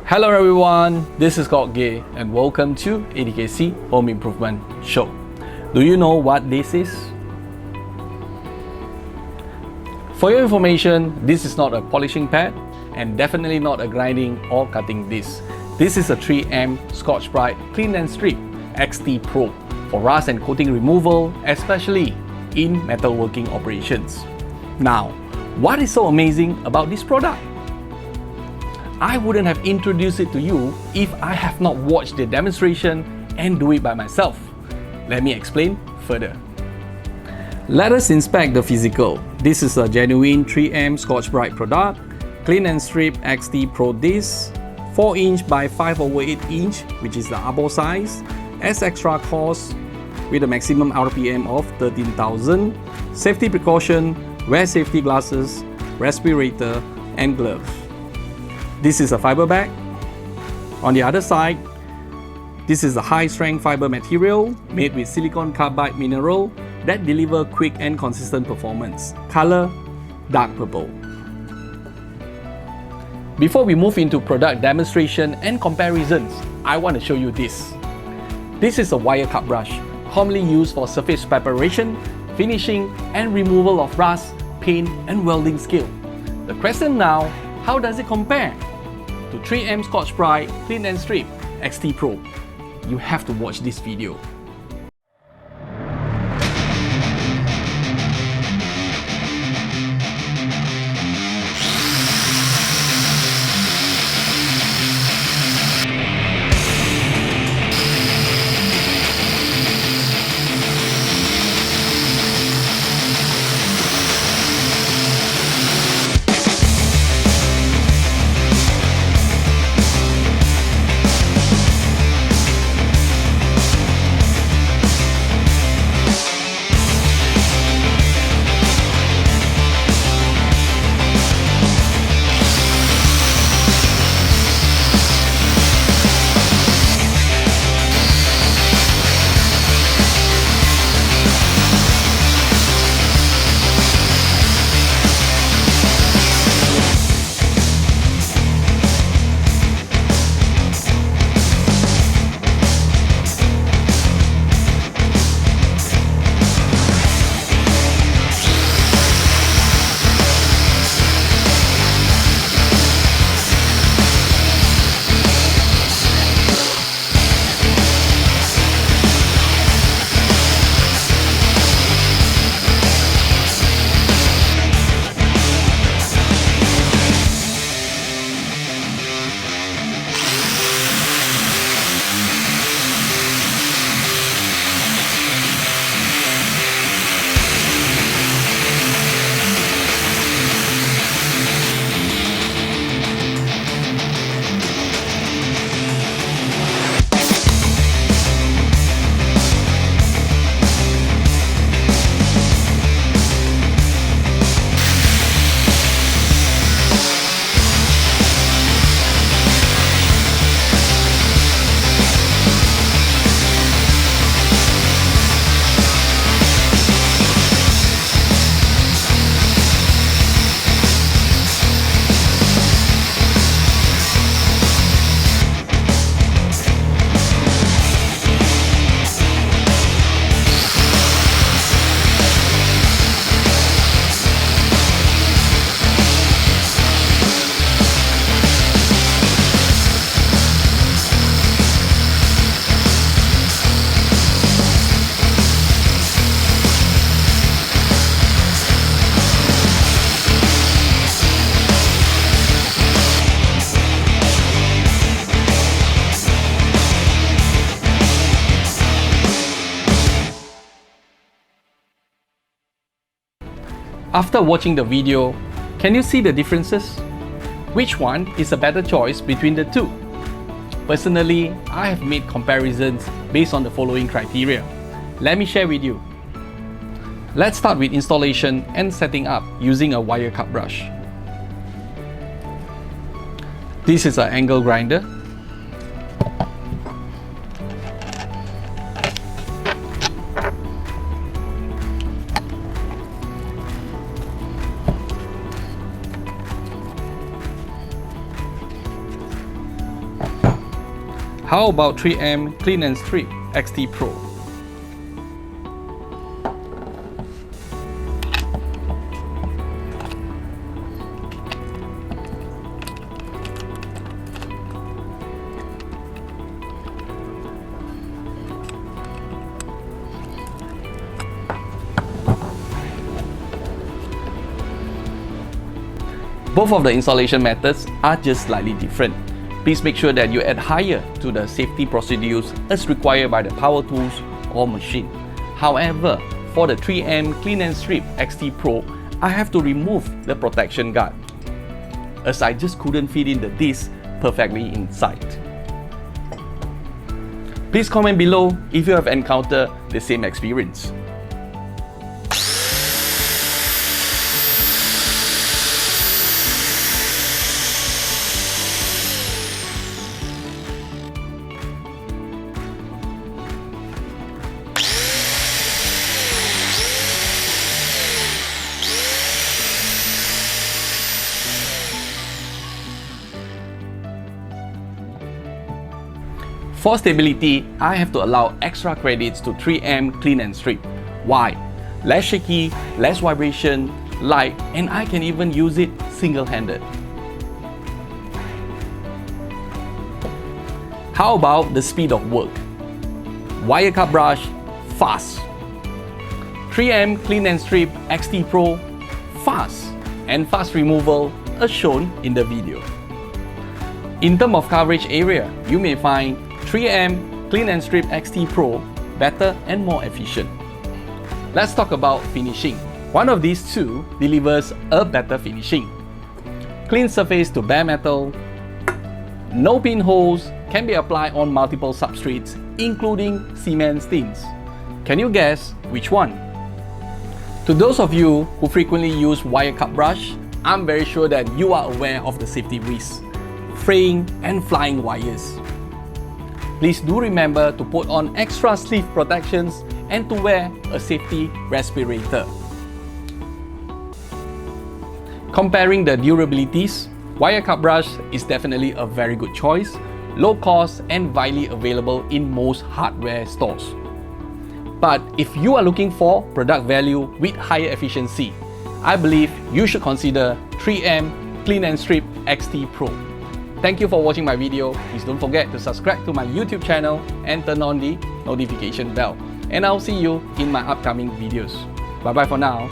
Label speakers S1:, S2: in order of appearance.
S1: Hello everyone, this is Gay and welcome to ATKC Home Improvement Show. Do you know what this is? For your information, this is not a polishing pad and definitely not a grinding or cutting disc. This is a 3M Scotch-Brite Clean and Strip XT Pro for rust and coating removal, especially in metalworking operations. Now, what is so amazing about this product? I wouldn't have introduced it to you if I have not watched the demonstration and do it by myself. Let me explain further. Let us inspect the physical. This is a genuine 3M Scotch-Brite product, Clean and Strip XT Pro disc, 4" by 5/8" which is the Arbor size, as extra coarse with a maximum RPM of 13,000, safety precaution, wear safety glasses, respirator and gloves. This is a fiber bag. On the other side, this is a high-strength fiber material made with silicon carbide mineral that deliver quick and consistent performance. Color, dark purple. Before we move into product demonstration and comparisons, I want to show you this. This is a wire cut brush, commonly used for surface preparation, finishing, and removal of rust, paint, and welding skill. The question now, how does it compare to 3M Scotch-Brite Clean and Strip XT Pro? You have to watch this video. After watching the video, can you see the differences? Which one is a better choice between the two? Personally, I have made comparisons based on the following criteria. Let me share with you. Let's start with installation and setting up using a wire cut brush. This is an angle grinder. How about 3M Clean and Strip XT Pro? Both of the installation methods are just slightly different. Please make sure that you adhere to the safety procedures as required by the power tools or machine. However, for the 3M Clean and Strip XT Pro, I have to remove the protection guard, as I just couldn't fit in the disc perfectly inside. Please comment below if you have encountered the same experience. For stability, I have to allow extra credits to 3M Clean and Strip. Why? Less shaky, less vibration, light, and I can even use it single-handed. How about the speed of work? Wire cut brush, fast. 3M Clean and Strip XT Pro, fast, and fast removal as shown in the video. In terms of coverage area, you may find 3M Clean and Strip XT Pro better and more efficient. Let's talk about finishing. One of these two delivers a better finishing. Clean surface to bare metal, no pinholes, can be applied on multiple substrates including cement stains. Can you guess which one? To those of you who frequently use wire cut brush, I'm very sure that you are aware of the safety risks, fraying and flying wires. Please do remember to put on extra sleeve protections and to wear a safety respirator. Comparing the durabilities, wire cut brush is definitely a very good choice, low cost and widely available in most hardware stores. But if you are looking for product value with higher efficiency, I believe you should consider 3M Clean and Strip XT Pro. Thank you for watching my video. Please don't forget to subscribe to my YouTube channel and turn on the notification bell. And I'll see you in my upcoming videos. Bye bye for now.